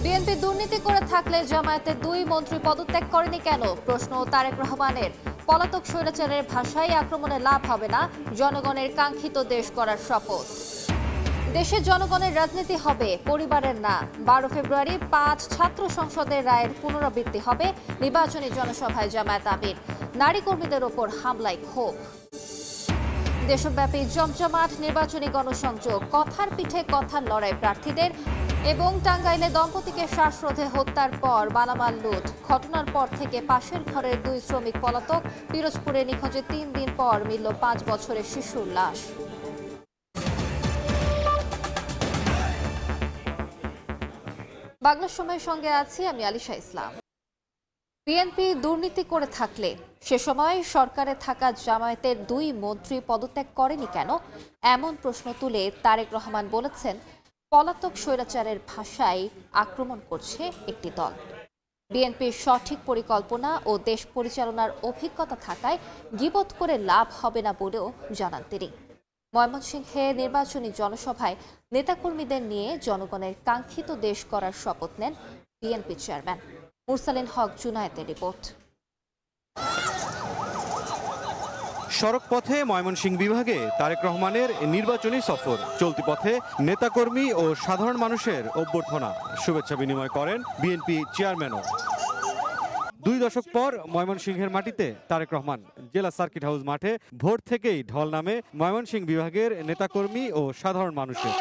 BNP দুর্নীতি করে থাকলে জামায়াতের দুই মন্ত্রী পদত্যাগ করেনি কেন? প্রশ্ন তারেক রহমানের। পলাতক স্বৈরাচারের ভাষায় আক্রমণে লাভ হবে না, জনগণের কাঙ্ক্ষিত দেশ করার শপথ। দেশের জনগণের রাজনীতি হবে, পরিবারের না। 12 ফেব্রুয়ারি 5 ছাত্র সংসদের রায়ের পুনরাবৃত্তি হবে, নির্বাচনী জনসভায় জামায়াত আমির। নারী কর্মীদের ওপর হামলায় ক্ষোভ। দেশব্যাপী জমজমাট নির্বাচনী গণসংযোগ, কথার পিঠে কথার লড়াই প্রার্থীদের। এবং টাঙ্গাইলে দম্পতিকে শ্বাসরোধে হত্যার পর মালামাল লুট, ঘটনার পর থেকে পাশের ঘরের দুই শ্রমিক পলাতক। পিরোজপুরে নিখোঁজে 3 দিন পর মিলল 5 বছরের শিশুর লাশ। বাংলা সময়ের সঙ্গে আছি আমি আলিশা ইসলাম। বিএনপি দুর্নীতি করে থাকলে সে সময় সরকারে থাকা জামায়াতের দুই মন্ত্রী পদত্যাগ করেনি কেন? এমন প্রশ্ন তুলে তারেক রহমান বলেছেন, পলাতক স্বৈরাচারের ভাষায় আক্রমণ করছে একটি দল। বিএনপির সঠিক পরিকল্পনা ও দেশ পরিচালনার অভিজ্ঞতা থাকায় গীবত করে লাভ হবে না বলেও জানান তিনি। ময়মনসিংহে নির্বাচনী জনসভায় নেতাকর্মীদের নিয়ে জনগণের কাঙ্ক্ষিত দেশ করার শপথ নেন বিএনপি চেয়ারম্যান। মুরসালিন হক জুনায়েতের রিপোর্ট। সড়ক পথে ময়মনসিংহ বিভাগে তারেক রহমানের নির্বাচনী সফর। চলতি পথে নেতাকর্মী ও সাধারণ মানুষের অভ্যর্থনা, শুভেচ্ছা বিনিময় করেন বিএনপি চেয়ারম্যানও। 2 দশক পর ময়মনসিংহের মাটিতে তারেক রহমান। জেলা সার্কিট হাউস মাঠে ভোর থেকেই ঢল নামে ময়মনসিংহ বিভাগের নেতাকর্মী ও সাধারণ মানুষের।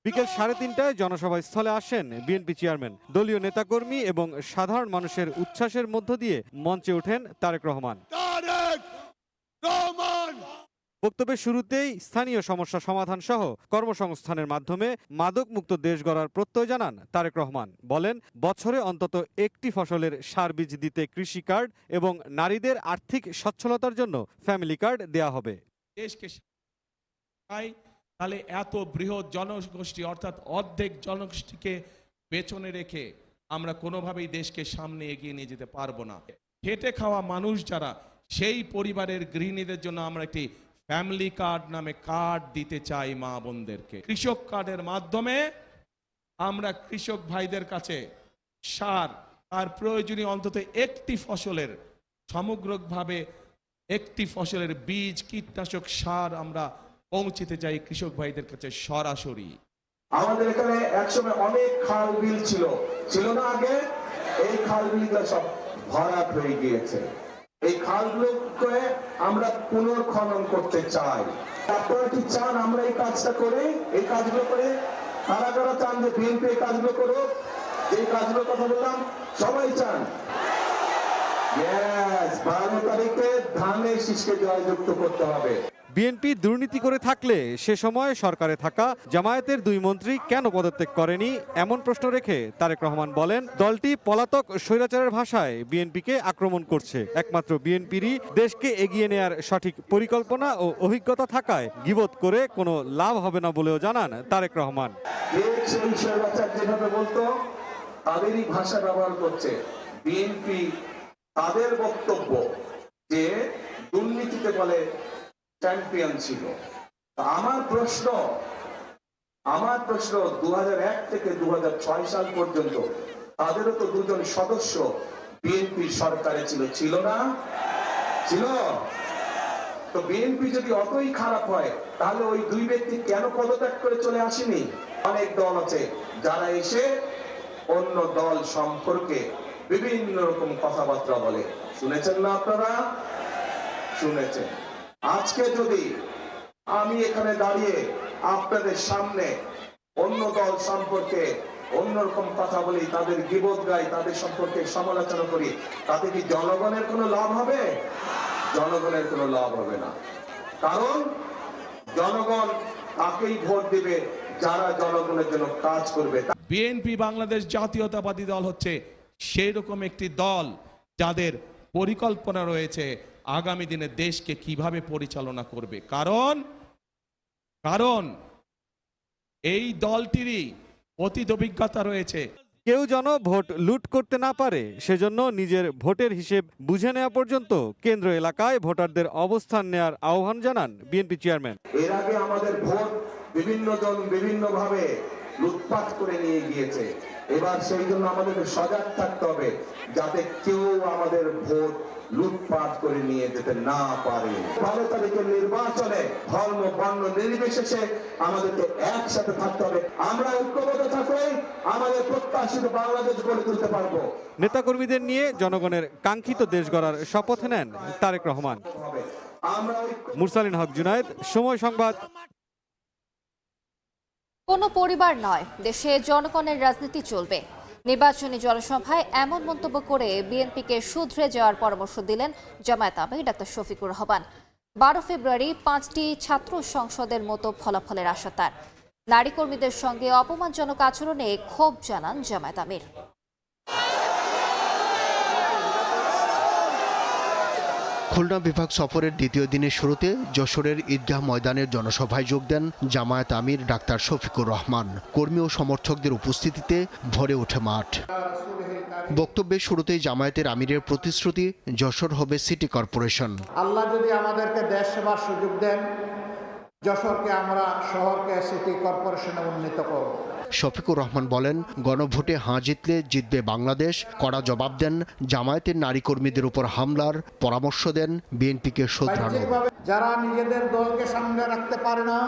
বিকেল 3:30টায় জনসভা স্থলে আসেন বিএনপি চেয়ারম্যান। দলীয় নেতাকর্মী এবং সাধারণ মানুষের উচ্ছ্বাসের মধ্য দিয়ে মঞ্চে ওঠেন তারেক রহমান। বক্তব্যের শুরুতেই স্থানীয় সমস্যা সমাধান সহ কর্মসংস্থানের মাধ্যমে মাদক মুক্ত দেশ গড়ার প্রত্যয় জানান তারেক রহমান। বলেন, বছরে অন্তত একটি ফসলের সার বীজ দিতে কৃষি কার্ড এবং নারীদের আর্থিক সচ্ছলতার জন্য ফ্যামিলি কার্ড দেয়া হবে। দেশকে তাহলে এত বৃহৎ জনগোষ্ঠী অর্থাৎ অর্ধেক জনগোষ্ঠীকে পেছনে রেখে আমরা কোনোভাবেই দেশকে সামনে এগিয়ে নিয়ে যেতে পারবো না। খেটে খাওয়া মানুষ যারা, সেই পরিবারের গৃহিণীদের জন্য আমরা একটি ফ্যামিলি কার্ড নামে কার্ড দিতে চাই মা বোনদেরকে। কৃষক কার্ডের মাধ্যমে আমরা কৃষক ভাইদের কাছে সার, তার প্রয়োজনীয় অন্তত একটি ফসলের, সমগ্রভাবে একটি ফসলের বীজ, কীটনাশক, সার আমরা পৌঁছতে চাই কৃষক ভাইদের কাছে সরাসরি। আমাদের এখানে একসময় অনেক খাল বিল ছিল না আগে? এই খাল বিলগুলো সব ভরাট হয়ে গিয়েছে। এই খালগুলোকে আমরা পুনর্খনন করতে চাই। আপনারা কি চান আমরা এই কাজটা করে, এই কাজগুলো করে? কারা কারা চান যে বিএনপি এই কাজগুলো করুক? এই কাজগুলোর কথা বললাম, সবাই চান। 12 তারিখে ধানের শীষকে জয়যুক্ত করতে হবে। বিএনপি দুর্নীতি করে থাকলে সে সময় সরকারে থাকা জামায়াতের দুই মন্ত্রী কেন পদত্যাগ করেনি এমন প্রশ্ন রেখে তারেক রহমান বলেন, দলটি পলাতক স্বৈরাচারের ভাষায় বিএনপিকে আক্রমণ করছে। একমাত্র বিএনপিরই দেশকে এগিয়ে নেয়ার সঠিক পরিকল্পনা ও অভিজ্ঞতা থাকায় গীবত করে কোনো লাভ হবে না বলেও জানান তারেক রহমান। যেভাবে বলতো তাদেরই ভাষা ব্যবহার করছে বিএনপি। তাদের বক্তব্য যে দুর্নীতিতে বলে চ্যাম্পিয়ন ছিল। আমার প্রশ্ন 2001 থেকে 2006 সাল পর্যন্ত তাদেরও তো 2 জন সদস্য বিএনপি সরকারে ছিল না? ছিল। তো বিএনপি যদি অতই খারাপ হয়, তাহলে ওই 2 ব্যক্তি কেন পদত্যাগ করে চলে আসেনি? অনেক দল আছে যারা এসে অন্য দল সম্পর্কে বিভিন্ন রকম কথাবার্তা বলে। শুনেছেন না আপনারা? শুনেছেন। আজকে যদি আমি এখানে দাঁড়িয়ে আপনাদের সামনে অন্য দল সম্পর্কে অন্যরকম কথা বলি, তাদের গীবত গাই, তাদের সম্পর্কে সমালোচনা করি, তাতে কি জনগণের কোনো লাভ হবে? জনগণের কোনো লাভ হবে না। কারণ জনগণ তাকেই ভোট দিবে যারা জনগণের জন্য কাজ করবে। বিএনপি বাংলাদেশ জাতীয়তাবাদী দল হচ্ছে সেই রকম একটি দল যাদের পরিকল্পনা রয়েছে আগামী দিনে দেশকে কিভাবে পরিচালনা করবে। কারণ এই দলটিরই অতীত অভিজ্ঞতা রয়েছে। কেউ যেন ভোট লুট করতে না পারে, সেজন্য নিজের ভোটের হিসেব বুঝে নেওয়া পর্যন্ত কেন্দ্র এলাকায় ভোটারদের অবস্থান নেয়ার আহ্বান জানান বিএনপি চেয়ারম্যান। এর আগে আমাদের ভোট বিভিন্ন জন বিভিন্নভাবে লুটপাট করে নিয়ে গিয়েছে। এবার সেই জন্য আমাদেরকে সজাগ থাকতে হবে যাতে কেউ আমাদের ভোট লুটপাট করে নিয়ে যেতে না পারে। 12 তারিখের নির্বাচনে ধর্ম বর্ণ নির্বিশেষে আমাদেরকে একসাথে থাকতে হবে। আমরা ঐক্যবদ্ধ থাকলে আমাদের প্রত্যাশিত বাংলাদেশ গড়ে তুলতে পারবো। নেতাকর্মীদের নিয়ে জনগণের কাঙ্ক্ষিত দেশ গড়ার শপথ নেন তারেক রহমান। মুরসালিন হক জুনায়েদ, সময় সংবাদ। কোনো পরিবার নয়, দেশে জনগণের রাজনীতি চলবে। নির্বাচনী জনসভায় এমন মন্তব্য করে বিএনপিকে শুধরে যাওয়ার পরামর্শ দিলেন জামায়াত আমির ডাক্তার শফিকুর রহমান। 12 ফেব্রুয়ারি 5টি ছাত্র সংসদের মতো ফলাফলের আশা তার। নারী কর্মীদের সঙ্গে অপমানজনক আচরণে ক্ষোভ জানান জামায়াত আমির। খুলনা বিভাগ সফরের দ্বিতীয় দিনের শুরুতে যশোরের ঈদগাহ ময়দানের জনসভায় যোগ দেন জামায়াত আমির ডাক্তার শফিকুর রহমান। কর্মী ও সমর্থকদের উপস্থিতিতে ভরে ওঠে মাঠ। বক্তব্যের শুরুতেই জামায়াতের আমিরের প্রতিশ্রুতি, যশোর হবে সিটি কর্পোরেশন। আল্লাহ যদি আমাদেরকে দেশ সেবার সুযোগ দেন, যশোরকে আমরা শহরকে সিটি কর্পোরেশনে উন্নীত করব। শফিকুর রহমান বলেন, গণভোটে হাঁ জিতলে জিতবে বাংলাদেশ। কড়া জবাব দেন জামায়াতের নারী কর্মীদের উপর হামলার, পরামর্শ দেন বিএনপিকে শোধরানো। যারা নিজেদের দলকে সামনে রাখতে পারে না,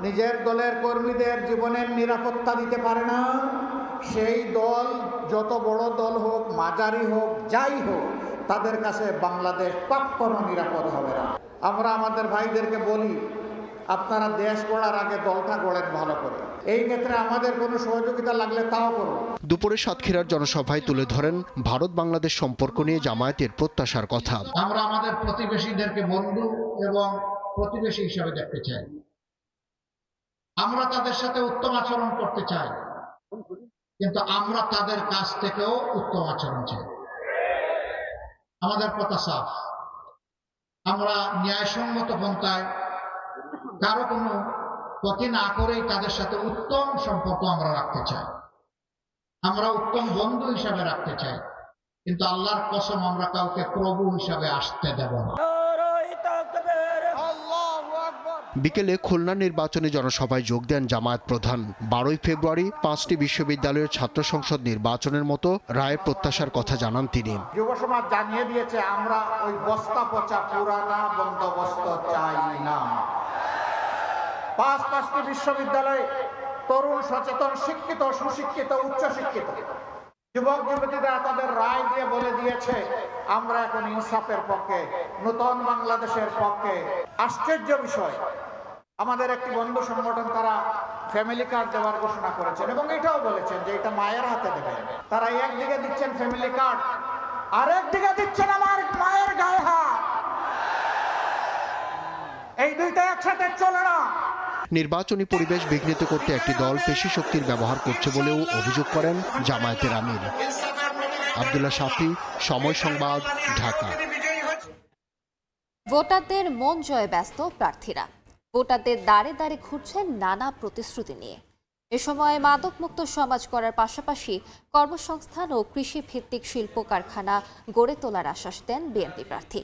নিজের দলের কর্মীদের জীবনের নিরাপত্তা দিতে পারে না, সেই দল যত বড় দল হোক, মাঝারি হোক, যাই হোক, তাদের কাছে বাংলাদেশ কখনো নিরাপদ হবে না। আমরা আমাদের ভাইদেরকে বলি, আপনারা দেশ গড়ার আগে দলটা গড়েন ভালো করে। এই ক্ষেত্রে আমাদের কোনো সহযোগিতা লাগলে তাও করব। দুপুরে সাতক্ষীরার জনসভায় তুলে ধরেন ভারত বাংলাদেশ সম্পর্ক নিয়ে জামায়াতের প্রত্যাশার কথা। আমরা আমাদের প্রতিবেশীদেরকে বন্ধু এবং প্রতিবেশী হিসেবে দেখতে চাই। আমরা তাদের সাথে উত্তম আচরণ করতে চাই, কিন্তু আমরা তাদের কাছ থেকেও উত্তম আচরণ চাই। আমাদের কথা সাফ, আমরা ন্যায়সঙ্গত পন্থায় কারো কোনো ক্ষতি না করেই তাদের সাথে উত্তম সম্পর্ক আমরা রাখতে চাই। আমরা উত্তম বন্ধু হিসাবে রাখতে চাই, কিন্তু আল্লাহর কসম আমরা কাউকে প্রভু হিসাবে আসতে দেব না। বিকেলে খুলনা নির্বাচনী জনসভায় যোগ দেন জামায়াত প্রধান। 12 ফেব্রুয়ারি 5টি বিশ্ববিদ্যালয়ের ছাত্র সংসদ নির্বাচনের মতো রায়ের প্রত্যাশার কথা জানান তিনি। যুব সমাজ জানিয়ে দিয়েছে, আমরা ওই বস্তা পচা পুরানা বন্দোবস্ত চাই না। 5টি বিশ্ববিদ্যালয়ে তরুণ, সচেতন, শিক্ষিত, সুশিক্ষিত, উচ্চশিক্ষিত যুবক যুবতীরা তাদের রায় দিয়ে বলে দিয়েছে, আমরা এখন ইনসাফের পক্ষে, নতুন বাংলাদেশের পক্ষে। আশ্চর্য বিষয়, আমাদের একটি বন্ধু সংগঠন তারা ফ্যামিলি কার্ড দেওয়ার ঘোষণা করেছেন এবং এটাও বলেছেন যে এটা মায়ের হাতে দেবেন। তারা একদিকে দিচ্ছেন ফ্যামিলি কার্ড, আরেকদিকে দিচ্ছেন আমার মায়ের গায়ে হাত। এই দুইটা একসাথে চলে না। নির্বাচনী পরিবেশ বিঘ্নিত করতে একটি দল পেশি শক্তির ব্যবহার করছে বলেও অভিযোগ করেন জামায়াতের আমির। আব্দুল্লাহ শাফি, সময় সংবাদ, ঢাকা। ভোটারদের মন জয়ে ব্যস্ত প্রার্থীরা। ভোটারদের দাঁড়ে দাঁড়ে ঘুরছেন নানা প্রতিশ্রুতি নিয়ে। এ সময় মাদকমুক্ত সমাজ করার পাশাপাশি কর্মসংস্থান ও কৃষি ভিত্তিক শিল্প কারখানা গড়ে তোলার আশ্বাস দেন বিএনপি প্রার্থী।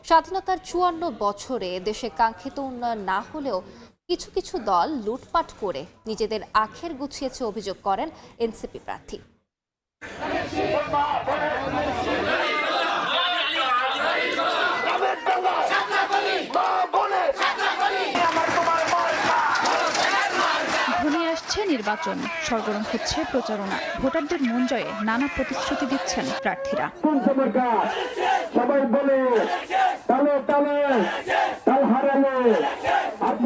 স্বাধীনতার 54 বছরে দেশে কাঙ্ক্ষিত উন্নয়ন না হলেও কিছু কিছু দল লুটপাট করে নিজেদের আখের গুছিয়েছে অভিযোগ করেন এনসিপি প্রার্থী। ঘনিয়ে আসছে নির্বাচন, সরগরম হচ্ছে প্রচারণা। ভোটারদের মন জয়ে নানা প্রতিশ্রুতি দিচ্ছেন প্রার্থীরা।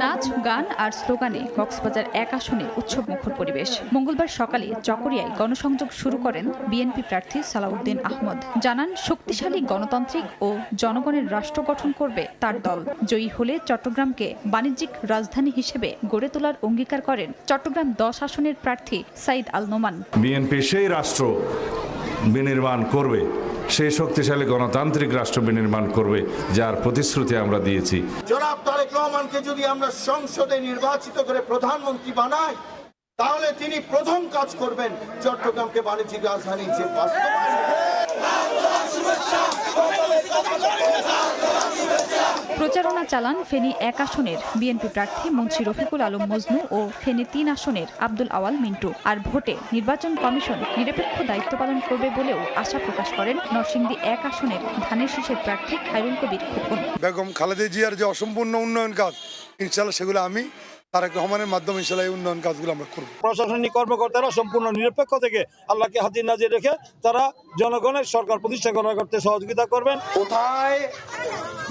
নাচ, গান আর স্লোগানে কক্সবাজার 1 আসনে উৎসবমুখর পরিবেশ। মঙ্গলবার সকালে চকরিয়ায় গণসংযোগ শুরু করেন বিএনপি প্রার্থী সালাউদ্দিন আহমদ। জানান, শক্তিশালী গণতান্ত্রিক ও জনগণের রাষ্ট্র গঠন করবে তার দল। জয়ী হলে চট্টগ্রামকে বাণিজ্যিক রাজধানী হিসেবে গড়ে তোলার অঙ্গীকার করেন চট্টগ্রাম 10 আসনের প্রার্থী সাইদ আল নোমান। বিএনপি সেই রাষ্ট্র বিনির্মাণ করবে, সেই শক্তিশালী গণতান্ত্রিক রাষ্ট্র বিনির্মাণ করবে যার প্রতিশ্রুতি আমরা দিয়েছি। জনাব তারেক রহমানকে যদি আমরা সংসদে নির্বাচিত করে প্রধানমন্ত্রী বানাই, তাহলে তিনি প্রথম কাজ করবেন চট্টগ্রামকে বাণিজ্যিক রাজধানী হিসেবে বাস্তবায়ন। প্রচারণা চালান ফেনী 1 আসনের বিএনপি প্রার্থী মুন্সি রফিকুল আলম মজনু ও ফেনী 3 আসনের আব্দুল আওয়াল মিন্টু। আর ভোটে নির্বাচন কমিশন নিরপেক্ষ দায়িত্ব পালন করবে বলেও আশা প্রকাশ করেন নরসিংদী 1 আসনের ধানের শীষের প্রার্থী খায়রুল কবির খোকন। বেগম খালেদা জিয়ার যে অসম্পূর্ণ উন্নয়ন কাজ, ইনশাআল্লাহ সেগুলো আমি তারেক রহমানের মাধ্যমে ইনশাআল্লাহ এই উন্নয়ন কাজগুলো আমরা করব। প্রশাসনিক কর্মকর্তারা সম্পূর্ণ নিরপেক্ষ থেকে আল্লাহকে হাজির নাজির রেখে তারা জনগণের সরকার প্রতিষ্ঠা করতে সহযোগিতা করবেন।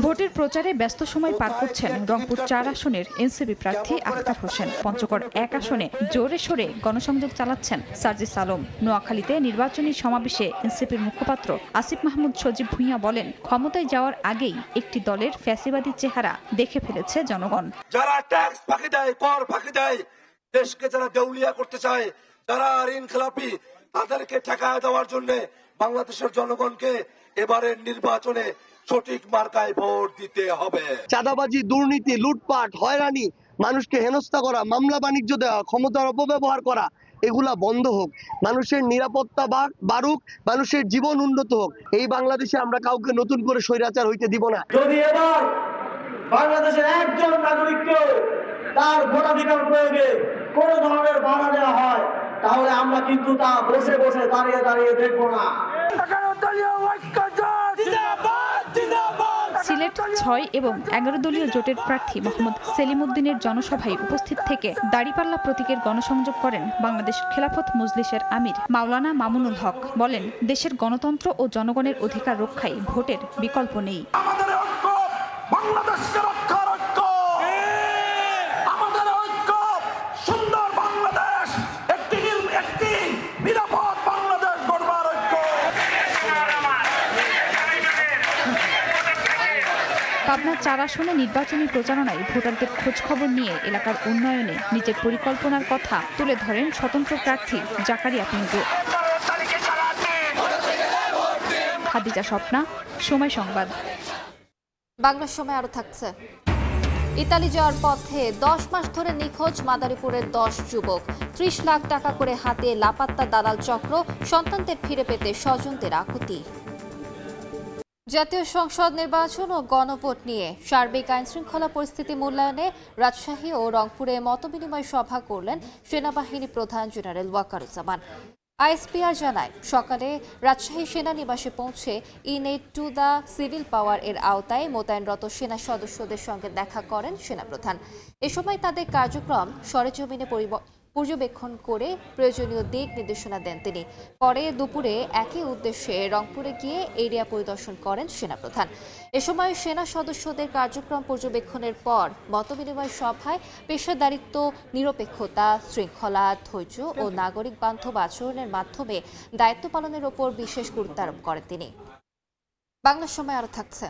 ভোটের প্রচারে ব্যস্ত সময় পার করছেন রংপুর 4 আসনের এনসিপি প্রার্থী আখতার হোসেন। পঞ্চগড় 1 আসনে জোরে সোরে গণসংযোগ চালাচ্ছেন সার্জিস আলম। নোয়াখালীতে নির্বাচনী সমাবেশে এনসিপির মুখপাত্র আসিফ মাহমুদ সজীব ভুঁইয়া বলেন, ক্ষমতায় যাওয়ার আগেই একটি দলের ফ্যাসিবাদী চেহারা দেখে ফেলেছে জনগণ। যারা ট্যাক্স ফাঁকি দেয়, কর ফাঁকি দেয়, দেশকে যারা দেউলিয়া করতে চায়, যারা ঋণ খেলাপি, তাদেরকে ঠেকায় দেওয়ার জন্য বাংলাদেশের জনগণকে এবারের নির্বাচনে সঠিক মার্কায় ভোট দিতে হবে। চাঁদাবাজি, দুর্নীতি, লুটপাট, হয়রানি, মানুষকে হেনস্থা করা, মামলা বাণিজ্য দেওয়া, ক্ষমতার অপব্যবহার করা, এগুলা বন্ধ হোক। মানুষের নিরাপত্তা বাড়ুক, মানুষের জীবন উন্নত হোক। এই বাংলাদেশে আমরা কাউকে নতুন করে স্বৈরাচার হইতে দিব না। যদি এবার বাংলাদেশের একজন নাগরিককে তার ভোটাধিকার প্রয়োগে কোনো ধরনের বাধা দেওয়া হয়, তাহলে আমরা কিন্তু তা বসে বসে দাঁড়িয়ে দাঁড়িয়ে দেখবো না। সিলেট 6 এবং 11 দলীয় জোটের প্রার্থী মোহাম্মদ সেলিম উদ্দিনের জনসভায় উপস্থিত থেকে দাড়িপাল্লা প্রতীকের গণসংযোগ করেন বাংলাদেশ খেলাফত মজলিসের আমির মাওলানা মামুনুল হক। বলেন, দেশের গণতন্ত্র ও জনগণের অধিকার রক্ষায় ভোটের বিকল্প নেই। আমাদের ঐক্য, বাংলাদেশকে রক্ষার ঐক্য, আমাদের ঐক্য, সুন্দর বাংলাদেশ, একটি নিরাপদ বাংলাদেশ গড়বার ঐক্য। পাবনা 4 আসনে নির্বাচনী প্রচারণায় ভোটারদের খোঁজ খবর নিয়ে এলাকার উন্নয়নে নিজের পরিকল্পনার কথা তুলে ধরেন স্বতন্ত্র প্রার্থী জাকারিয়া পিন্টু। খাদিজা স্বপ্না, সময় সংবাদ। বাংলার সময় আরো থাকছে। ইতালি যাওয়ার পথে 10 মাস ধরে নিখোঁজ মাদারীপুরের 10 যুবক। 30 লাখ টাকা করে হাতে লাপাত্তা দালাল চক্র, সন্তানদের ফিরে পেতে স্বজনদের আকুতি। জাতীয় সংসদ নির্বাচন ও গণভোট নিয়ে সার্বিক আইনশৃঙ্খলা পরিস্থিতি মূল্যায়নে রাজশাহী ও রংপুরে মতবিনিময় সভা করলেন সেনাবাহিনী প্রধান জেনারেল ওয়াকারুজ্জামান। আইএসপিআর জানায়, সকালে রাজশাহী সেনানিবাসে পৌঁছে ইনেট টু দ্য সিভিল পাওয়ার এর আওতায় মোতায়েনরত সেনা সদস্যদের সঙ্গে দেখা করেন সেনাপ্রধান। এ সময় তাদের কার্যক্রম সরেজমিনে পর্যবেক্ষণ করে প্রয়োজনীয় দিক নির্দেশনা দেন তিনি। পরে দুপুরে একই উদ্দেশ্যে রংপুরে গিয়ে এরিয়া পরিদর্শন করেন সেনাপ্রধান। এ সময় সেনা সদস্যদের কার্যক্রম পর্যবেক্ষণের পর মতবিনিময় সভায় পেশাদারিত্ব, নিরপেক্ষতা, শৃঙ্খলা, ধৈর্য ও নাগরিক বান্ধব আচরণের মাধ্যমে দায়িত্ব পালনের ওপর বিশেষ গুরুত্ব আরোপ করেন তিনি। বাংলার সময় আরো থাকছে।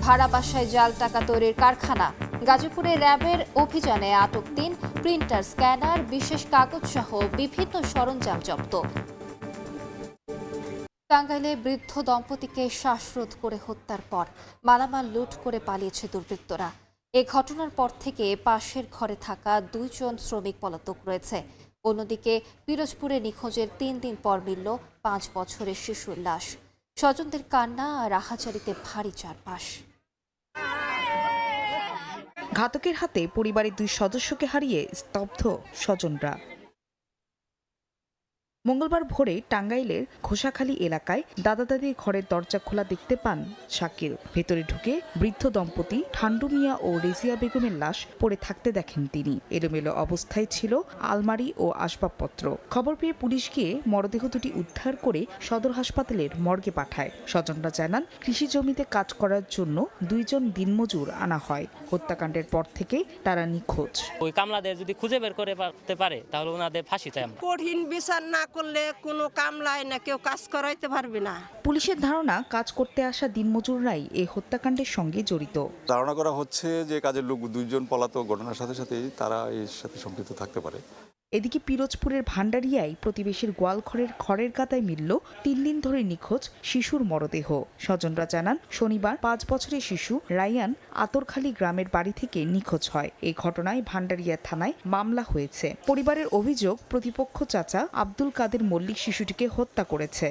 ভাড়া বাসায় জাল টাকা তৈরির কারখানা। গাজীপুরে র্যাবের অভিযানে আটক 3, প্রিন্টার, স্ক্যানার, বিশেষ কাগজ সহ বিভিন্ন সরঞ্জাম জব্দ। টাঙ্গাইলে বৃদ্ধ দম্পতিকে শ্বাসরোধ করে হত্যার পর মালামাল লুট করে পালিয়েছে দুর্বৃত্তরা। এ ঘটনার পর থেকে পাশের ঘরে থাকা 2 জন শ্রমিক পলাতক রয়েছে। অন্যদিকে পিরোজপুরে নিখোঁজের 3 দিন পর মিলল 5 বছরের শিশুর লাশ। স্বজনদের কান্না আর আহাজারিতে ভারী চারপাশ। ঘাতকের হাতে পরিবারের 2 সদস্যকে হারিয়ে স্তব্ধ স্বজনরা। মঙ্গলবার ভোরে টাঙ্গাইলের ঘোষাখালী এলাকায় দাদা দাদির ঘরের দরজা খোলা দেখতে পান শাকিল। ভেতরে ঢুকে বৃদ্ধ দম্পতি ঠান্ডু মিয়া ও রেজিয়া বেগমের লাশ পড়ে থাকতে দেখেন তিনি। এলোমেলো অবস্থায় ছিল আলমারি ও আসবাবপত্র। খবর পেয়ে পুলিশ গিয়ে মরদেহ দুটি উদ্ধার করে সদর হাসপাতালের মর্গে পাঠায়। স্বজনরা জানান, কৃষি জমিতে কাজ করার জন্য 2 জন দিনমজুর আনা হয়। হত্যাকাণ্ডের পর থেকে তারা নিখোঁজ। ওই কামলাদের যদি খুঁজে বের করে পারতে পারে তাহলে ওনাদের ফাঁসি চাই আমরা। কঠিন বিচার না করলে কোনো কামলায় না কেউ কাজ করাইতে পারবে না। পুলিশের ধারণা, কাজ করতে আসা দিনমজুররাই এই হত্যাকাণ্ডের সঙ্গে জড়িত। ধারণা করা হচ্ছে যে কাজের লোক 2 জন পলাতক ঘটনার সাথে সাথেই তারা এর সাথে সম্পৃক্ত থাকতে পারে। এদিকে পিরোজপুরের ভান্ডারিয়ায় প্রতিবেশীর গোয়ালঘরের খড়ের গাদায় মিলল 3 দিন ধরে নিখোঁজ শিশুর মরদেহ। স্বজনরা জানান, শনিবার 5 বছরের শিশু রায়ান আতরখালী গ্রামের বাড়ি থেকে নিখোঁজ হয়। এই ঘটনায় ভান্ডারিয়া থানায় মামলা হয়েছে। পরিবারের অভিযোগ, প্রতিপক্ষ চাচা আব্দুল কাদের মল্লিক শিশুটিকে হত্যা করেছে।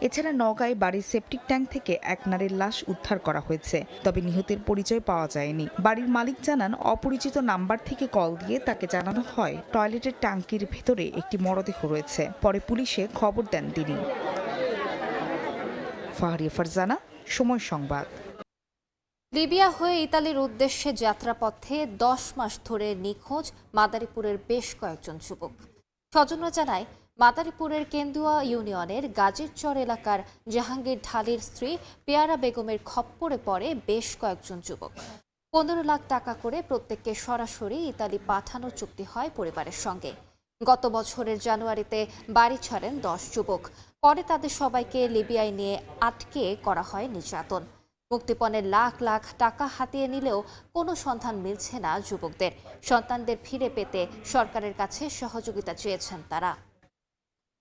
এছাড়া নওগাঁয় বাড়ির সেপটিক ট্যাঙ্ক থেকে এক নারীর লাশ উদ্ধার করা হয়েছে, তবে নিহতের পরিচয় পাওয়া যায়নি। বাড়ির মালিক জানান, অপরিচিত নাম্বার থেকে কল দিয়ে তাকে জানানো হয় টয়লেটের ট্যাঙ্কির ভেতরে একটি মরদেহ রয়েছে। পরে পুলিশে খবর দেন তিনি। ফাহরিয়া ফারজানা, সময় সংবাদ। লিবিয়া হয়ে ইতালির উদ্দেশ্যে যাত্রাপথে 10 মাস ধরে নিখোঁজ মাদারীপুরের বেশ কয়েকজন যুবক। স্বজনরা জানায়, মাদারীপুরের কেন্দুয়া ইউনিয়নের গাজীরচর এলাকার জাহাঙ্গীর ঢালির স্ত্রী পেয়ারা বেগমের খপ্পরে পড়ে বেশ কয়েকজন যুবক। 15 লাখ টাকা করে প্রত্যেককে সরাসরি ইতালি পাঠানোর চুক্তি হয় পরিবারের সঙ্গে। গত বছরের জানুয়ারিতে বাড়ি ছাড়েন 10 যুবক। পরে তাদের সবাইকে লিবিয়ায় নিয়ে আটকে করা হয় নির্যাতন। মুক্তিপণের লাখ লাখ টাকা হাতিয়ে নিলেও কোনো সন্ধান মিলছে না যুবকদের। সন্তানদের ফিরে পেতে সরকারের কাছে সহযোগিতা চেয়েছেন তারা।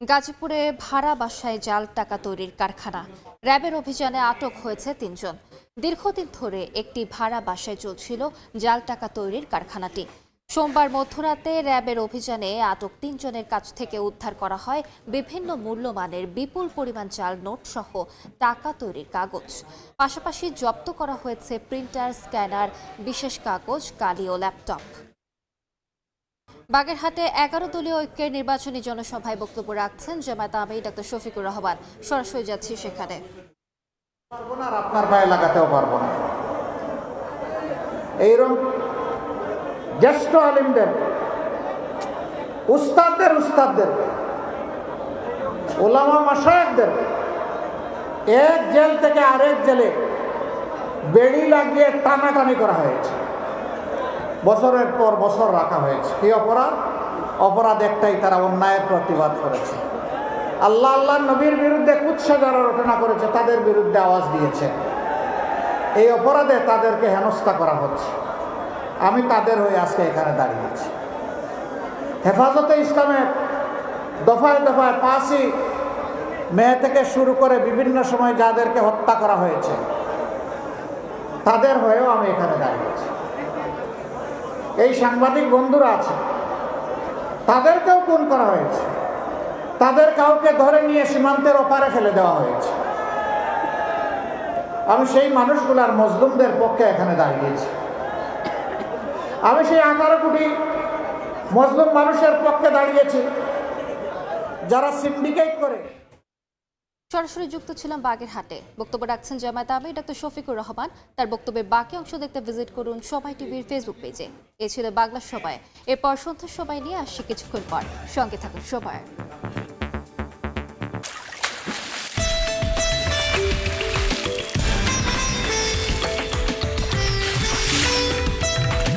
গাজীপুরে ভাড়া বাসায় জাল টাকা তৈরির কারখানা। র্যাবের অভিযানে আটক হয়েছে 3 জন। দীর্ঘদিন ধরে একটি ভাড়া বাসায় চলছিল জাল টাকা তৈরির কারখানাটি। সোমবার মধ্যরাতে র্যাবের অভিযানে আটক 3 জনের কাছ থেকে উদ্ধার করা হয় বিভিন্ন মূল্যমানের বিপুল পরিমাণ জাল নোট সহ টাকা তৈরির কাগজ। পাশাপাশি জব্দ করা হয়েছে প্রিন্টার, স্ক্যানার, বিশেষ কাগজ, কালি ও ল্যাপটপ। বাগেরহাটে 11 দলীয় ঐক্যের নির্বাচনী জনসভায় বক্তব্য রাখছেন জামায়াত আমির ডক্টর শফিকুর রহমান। সরাসরি যাচ্ছি সেখানে। আপনার পায়ে লাগাতেও পারবো না। এইরকম জ্যেষ্ঠ আলিমদের, উস্তাদদের, ওলামা মাশায়েখদের এক জেল থেকে আরেক জেলে বেড়ি লাগিয়ে টানাটানি করা হয়েছে, বছরের পর বছর রাখা হয়েছে। কি অপরাধ? অপরাধ একটাই, তারা অন্যায়ের প্রতিবাদ করেছে। আল্লাহ নবীর বিরুদ্ধে কুৎসা যারা রচনা করেছে তাদের বিরুদ্ধে আওয়াজ দিয়েছে। এই অপরাধে তাদেরকে হেনস্থা করা হচ্ছে। আমি তাদের হয়ে আজকে এখানে দাঁড়িয়ে আছি। হেফাজতে ইসলামের দফায় দফায় 5ই মে থেকে শুরু করে বিভিন্ন সময় যাদেরকে হত্যা করা হয়েছে তাদের হয়েও আমি এখানে দাঁড়িয়ে আছি। এই সাংবাদিক বন্ধুরা আছে, তাদেরকেও খুন করা হয়েছে, তাদের কাউকে ধরে নিয়ে সীমান্তের ওপারে ফেলে দেওয়া হয়েছে। আমি সেই মানুষগুলার, মজলুমদের পক্ষে এখানে দাঁড়িয়েছি। আমি সেই 18 কোটি মজলুম মানুষের পক্ষে দাঁড়িয়েছি যারা সিন্ডিকেট করে। সরাসরি যুক্ত ছিলাম বাগেরহাটে। বক্তব্য রাখছেন জামায়াত আমির ডক্টর শফিকুর রহমান। তার বক্তব্যের বাকি অংশ দেখতে ভিজিট করুন সময় টিভির ফেসবুক পেজে। এ ছিল বাংলা সময়। এরপর সন্ধ্যার সময় নিয়ে আসছি কিছুক্ষণ পর। সঙ্গে থাকুন সময়।